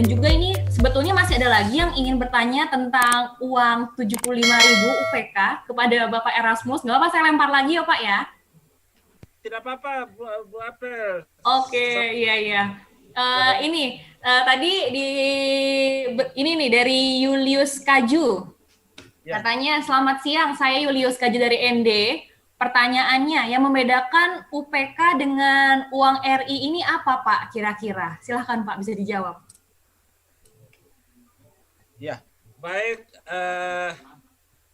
Dan juga ini sebetulnya masih ada lagi yang ingin bertanya tentang uang 75.000 UPK kepada Bapak Erasmus. Nggak apa, saya lempar lagi ya Pak ya. Tidak apa-apa, Bu Apel. Oke, iya iya. Tadi ini nih dari Julius Kaju. Ya, Katanya, selamat siang, saya Julius Kaju dari ND. Pertanyaannya, yang membedakan UPK dengan uang RI ini apa Pak kira-kira? Silahkan Pak, bisa dijawab. ya. Baik,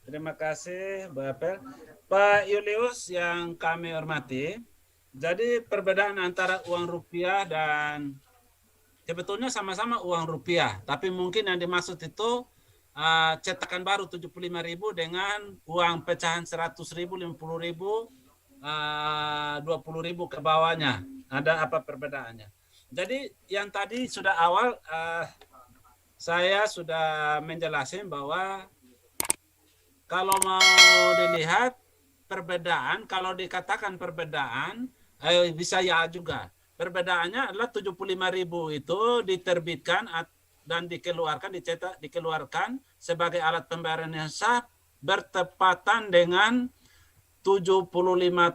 terima kasih Bu Apel. Pak Julius yang kami hormati, jadi perbedaan antara uang rupiah dan sebetulnya sama-sama uang rupiah, tapi mungkin yang dimaksud itu cetakan baru 75.000 dengan uang pecahan 100.000, 50.000, 20.000 ke bawahnya. Ada apa perbedaannya? Jadi yang tadi sudah awal saya sudah menjelaskan bahwa kalau mau dilihat perbedaan, kalau dikatakan perbedaan, bisa ya juga. Perbedaannya adalah 75.000 itu diterbitkan dan dikeluarkan, dicetak, dikeluarkan sebagai alat pembayaran yang sah bertepatan dengan 75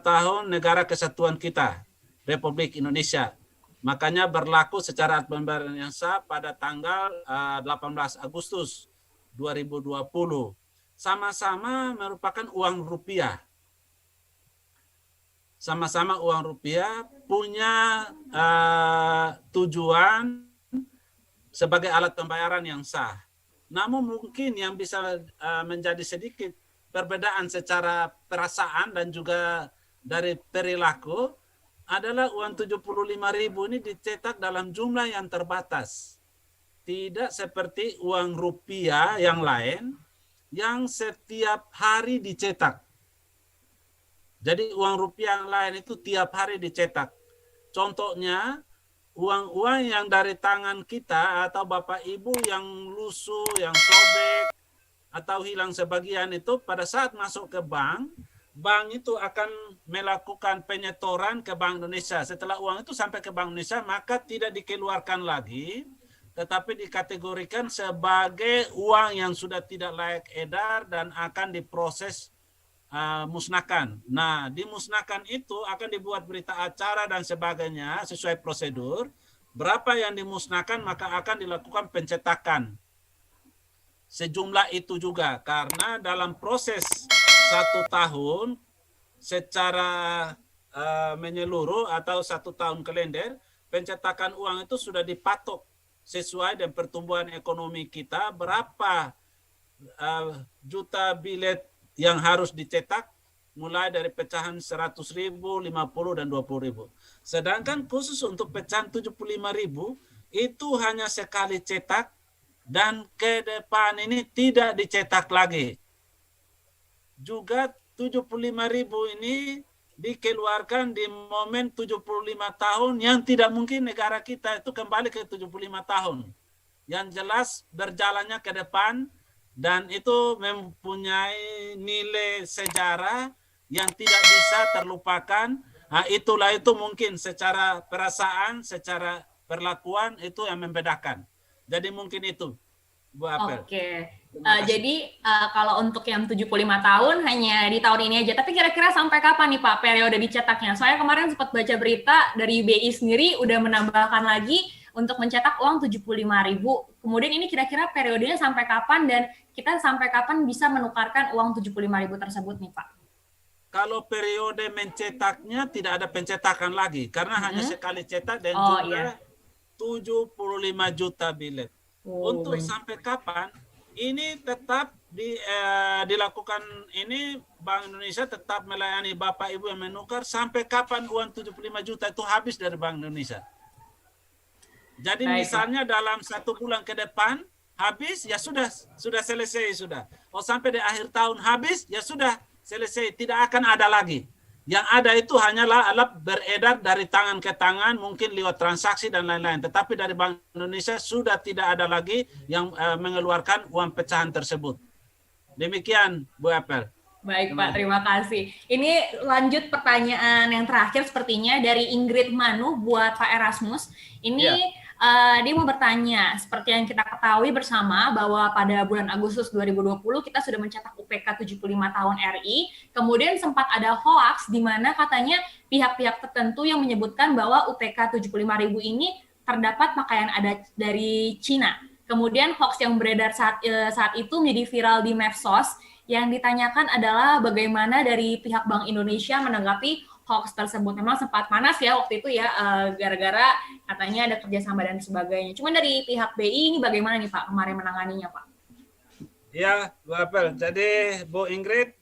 tahun Negara Kesatuan kita, Republik Indonesia. Makanya berlaku secara alat pembayaran yang sah pada tanggal 18 Agustus 2020. Sama-sama merupakan uang rupiah. Sama-sama uang rupiah punya tujuan sebagai alat pembayaran yang sah. Namun mungkin yang bisa menjadi sedikit perbedaan secara perasaan dan juga dari perilaku adalah uang 75.000 ini dicetak dalam jumlah yang terbatas. Tidak seperti uang rupiah yang lain yang setiap hari dicetak. Jadi uang rupiah yang lain itu tiap hari dicetak. Contohnya uang-uang yang dari tangan kita atau Bapak Ibu yang lusuh, yang sobek, atau hilang sebagian itu pada saat masuk ke bank, bank itu akan melakukan penyetoran ke Bank Indonesia. Setelah uang itu sampai ke Bank Indonesia, maka tidak dikeluarkan lagi, tetapi dikategorikan sebagai uang yang sudah tidak layak edar dan akan diproses musnahkan. Nah, dimusnahkan itu akan dibuat berita acara dan sebagainya sesuai prosedur. Berapa yang dimusnahkan maka akan dilakukan pencetakan. Sejumlah itu juga karena dalam proses 1 tahun secara menyeluruh atau 1 tahun kalender, pencetakan uang itu sudah dipatok sesuai dengan pertumbuhan ekonomi kita, berapa juta bilet yang harus dicetak mulai dari pecahan 100.000, 50 dan 20.000. Sedangkan khusus untuk pecahan 75.000 itu hanya sekali cetak dan ke depan ini tidak dicetak lagi. Juga 75.000 ini dikeluarkan di momen 75 tahun yang tidak mungkin negara kita itu kembali ke 75 tahun. Yang jelas berjalannya ke depan dan itu mempunyai nilai sejarah yang tidak bisa terlupakan. Nah, itulah itu mungkin secara perasaan, secara perlakuan itu yang membedakan. Jadi mungkin itu, Bu Apel. Oke. Kalau untuk yang 75 tahun hanya di tahun ini aja. Tapi kira-kira sampai kapan nih Pak periode dicetaknya? Saya kemarin sempat baca berita dari BI sendiri udah menambahkan lagi untuk mencetak uang 75.000. Kemudian ini kira-kira periodenya sampai kapan dan kita sampai kapan bisa menukarkan uang 75.000 tersebut nih Pak? Kalau periode mencetaknya tidak ada pencetakan lagi karena hanya sekali cetak dan jumlah 75 juta bilet. Untuk sampai kapan ini tetap dilakukan, ini Bank Indonesia tetap melayani Bapak Ibu yang menukar sampai kapan uang 75 juta itu habis dari Bank Indonesia. Jadi misalnya dalam 1 bulan ke depan habis, ya sudah selesai sudah. Oh, sampai di akhir tahun habis, ya sudah selesai, tidak akan ada lagi. Yang ada itu hanyalah alat beredar dari tangan ke tangan, mungkin lewat transaksi dan lain-lain. Tetapi dari Bank Indonesia sudah tidak ada lagi yang mengeluarkan uang pecahan tersebut. Demikian, Bu Apel. Baik Pak, terima kasih. Ini lanjut pertanyaan yang terakhir sepertinya dari Ingrid Manu buat Pak Erasmus. Ini Ya. dia mau bertanya, seperti yang kita ketahui bersama bahwa pada bulan Agustus 2020 kita sudah mencetak UPK 75 tahun RI, kemudian sempat ada hoaks di mana katanya pihak-pihak tertentu yang menyebutkan bahwa UPK 75.000 ini terdapat pakaian adat dari Cina. Kemudian hoaks yang beredar saat itu menjadi viral di medsos. Yang ditanyakan adalah bagaimana dari pihak Bank Indonesia menanggapi hoax tersebut. Memang sempat panas ya waktu itu ya, gara-gara katanya ada kerjasama dan sebagainya. Cuman dari pihak BI ini bagaimana nih Pak kemarin menanganinya Pak? Ya, Bu Apel. Jadi Bu Ingrid,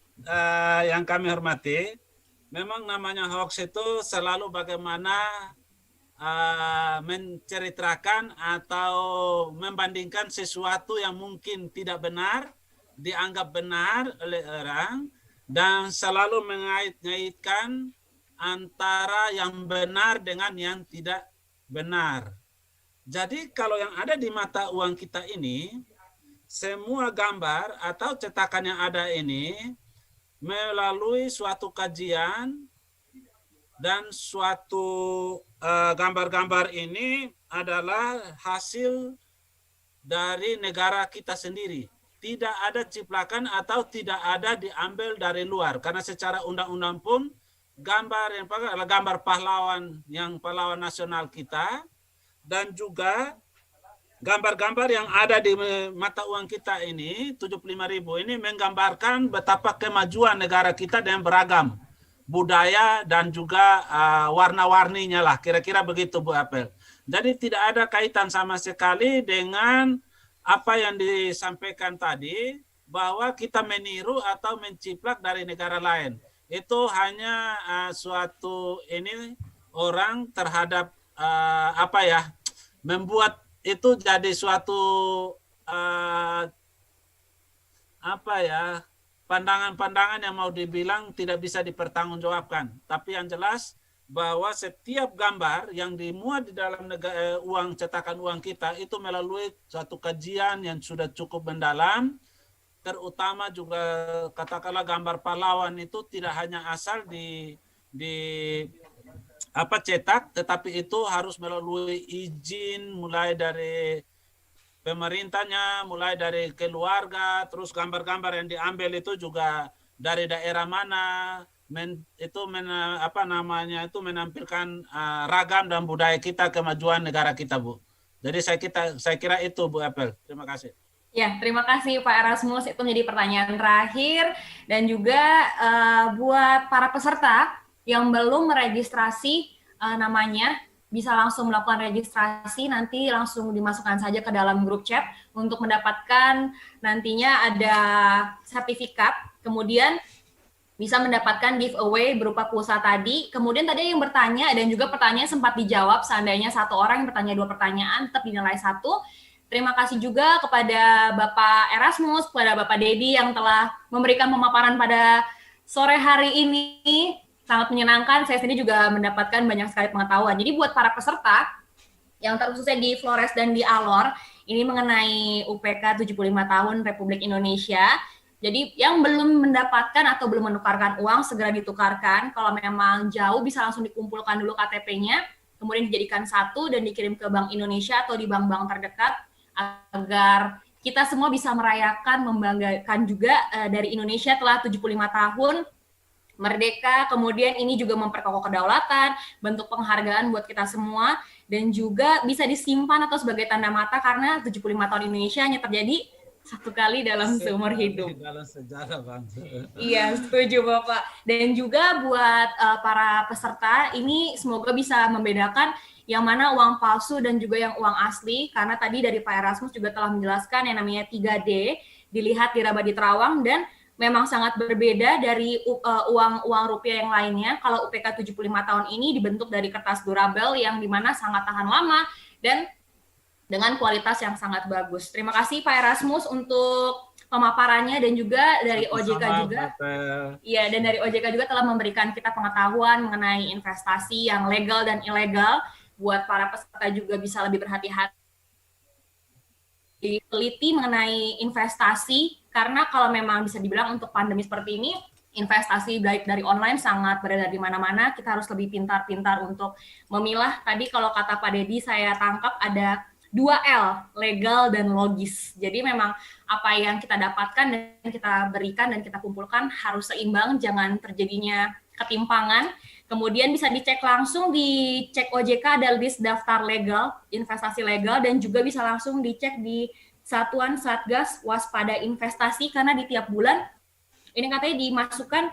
yang kami hormati, memang namanya hoax itu selalu bagaimana menceritakan atau membandingkan sesuatu yang mungkin tidak benar, dianggap benar oleh orang, dan selalu mengait-ngaitkan antara yang benar dengan yang tidak benar. Jadi kalau yang ada di mata uang kita ini, semua gambar atau cetakan yang ada ini melalui suatu kajian dan suatu gambar-gambar ini adalah hasil dari negara kita sendiri. Tidak ada ciplakan atau tidak ada diambil dari luar. Karena secara undang-undang pun gambar yang pakai adalah gambar pahlawan yang pahlawan nasional kita, dan juga gambar-gambar yang ada di mata uang kita ini 75.000 ini menggambarkan betapa kemajuan negara kita dengan beragam budaya dan juga warna-warninya lah, kira-kira begitu Bu Apel. Jadi tidak ada kaitan sama sekali dengan apa yang disampaikan tadi bahwa kita meniru atau menciplak dari negara lain. Itu hanya suatu ini orang terhadap membuat itu jadi suatu pandangan-pandangan yang mau dibilang tidak bisa dipertanggungjawabkan. Tapi yang jelas bahwa setiap gambar yang dimuat di dalam uang cetakan uang kita itu melalui suatu kajian yang sudah cukup mendalam, terutama juga katakanlah gambar pahlawan itu tidak hanya asal di cetak, tetapi itu harus melalui izin mulai dari pemerintahnya, mulai dari keluarga, terus gambar-gambar yang diambil itu juga dari daerah mana, itu menampilkan ragam dan budaya kita, kemajuan negara kita, Bu. Jadi saya kira itu Bu Apel. Terima kasih. Ya, terima kasih Pak Erasmus. Itu menjadi pertanyaan terakhir, dan juga buat para peserta yang belum meregistrasi namanya, bisa langsung melakukan registrasi, nanti langsung dimasukkan saja ke dalam grup chat untuk mendapatkan nantinya ada sertifikat, kemudian bisa mendapatkan giveaway berupa pulsa tadi. Kemudian tadi yang bertanya dan juga pertanyaan sempat dijawab, seandainya satu orang yang bertanya 2 pertanyaan tetap dinilai 1. Terima kasih juga kepada Bapak Erasmus, kepada Bapak Dedi yang telah memberikan pemaparan pada sore hari ini. Sangat menyenangkan, saya sendiri juga mendapatkan banyak sekali pengetahuan. Jadi buat para peserta yang terkhususnya di Flores dan di Alor, ini mengenai UPK 75 tahun Republik Indonesia. Jadi yang belum mendapatkan atau belum menukarkan uang, segera ditukarkan. Kalau memang jauh, bisa langsung dikumpulkan dulu KTP-nya, kemudian dijadikan satu dan dikirim ke Bank Indonesia atau di bank-bank terdekat, agar kita semua bisa merayakan, membanggakan juga dari Indonesia telah 75 tahun merdeka, kemudian ini juga memperkokoh kedaulatan, bentuk penghargaan buat kita semua, dan juga bisa disimpan atau sebagai tanda mata karena 75 tahun Indonesia hanya terjadi satu kali dalam seumur hidup. Dalam sejarah bangsa. Iya, setuju Bapak. Dan juga buat para peserta, ini semoga bisa membedakan yang mana uang palsu dan juga yang uang asli, karena tadi dari Pak Erasmus juga telah menjelaskan yang namanya 3D, dilihat diraba di terawang, dan memang sangat berbeda dari uang rupiah yang lainnya. Kalau UPK 75 tahun ini dibentuk dari kertas durabel yang dimana sangat tahan lama dan dengan kualitas yang sangat bagus. Terima kasih Pak Erasmus untuk pemaparannya, dan juga dari OJK juga. Iya, dan dari OJK juga telah memberikan kita pengetahuan mengenai investasi yang legal dan ilegal, buat para peserta juga bisa lebih berhati-hati diteliti mengenai investasi, karena kalau memang bisa dibilang untuk pandemi seperti ini, investasi baik dari online sangat beredar di mana-mana. Kita harus lebih pintar-pintar untuk memilah. Tadi kalau kata Pak Deddy saya tangkap ada 2L, legal dan logis. Jadi memang apa yang kita dapatkan dan kita berikan dan kita kumpulkan harus seimbang, jangan terjadinya ketimpangan. Kemudian bisa dicek langsung di cek OJK, ada list daftar legal, investasi legal, dan juga bisa langsung dicek di Satuan Satgas Waspada Investasi, karena di tiap bulan ini katanya dimasukkan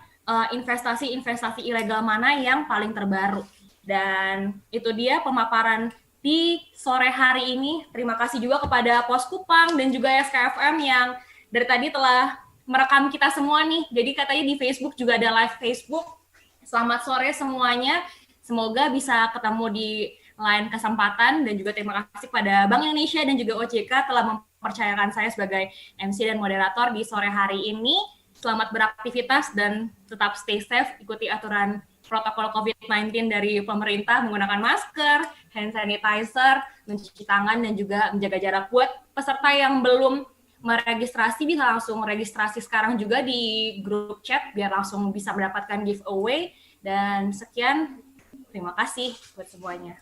investasi-investasi ilegal mana yang paling terbaru. Dan itu dia pemaparan di sore hari ini. Terima kasih juga kepada Poskupang dan juga SKFM yang dari tadi telah merekam kita semua nih. Jadi katanya di Facebook juga ada live Facebook. Selamat sore semuanya. Semoga bisa ketemu di lain kesempatan, dan juga terima kasih pada Bank Indonesia dan juga OJK telah mempercayakan saya sebagai MC dan moderator di sore hari ini. Selamat beraktivitas dan tetap stay safe, ikuti aturan protokol COVID-19 dari pemerintah, menggunakan masker, hand sanitizer, mencuci tangan, dan juga menjaga jarak. Buat peserta yang belum meregistrasi, bisa langsung registrasi sekarang juga di grup chat, biar langsung bisa mendapatkan giveaway. Dan sekian, terima kasih buat semuanya.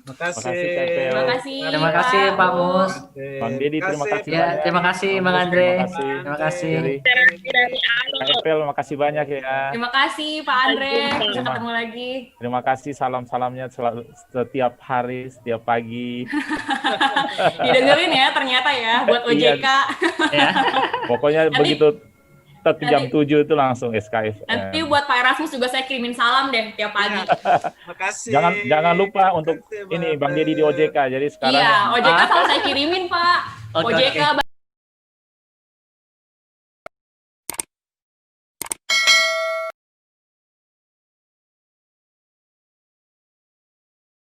Terima kasih. Terima kasih. Terima kasih Pak Mus. Bang Deddy, terima kasih. Ya, terima kasih Bang Andre. Terima kasih. Terima kasih banyak ya. Terima kasih Pak Andre. Bisa ketemu lagi. Terima kasih, salam-salamnya setiap hari, setiap pagi. Didengerin ya ternyata ya buat OJK. Ya. Pokoknya begitu jam 7 itu langsung SKF. Nanti buat Pak Erasmus juga saya kirimin salam deh tiap pagi. Terima kasih. Jangan lupa untuk ini Bang Deddy di OJK. Jadi sekarang Iya, OJK selalu saya kirimin Pak. OJK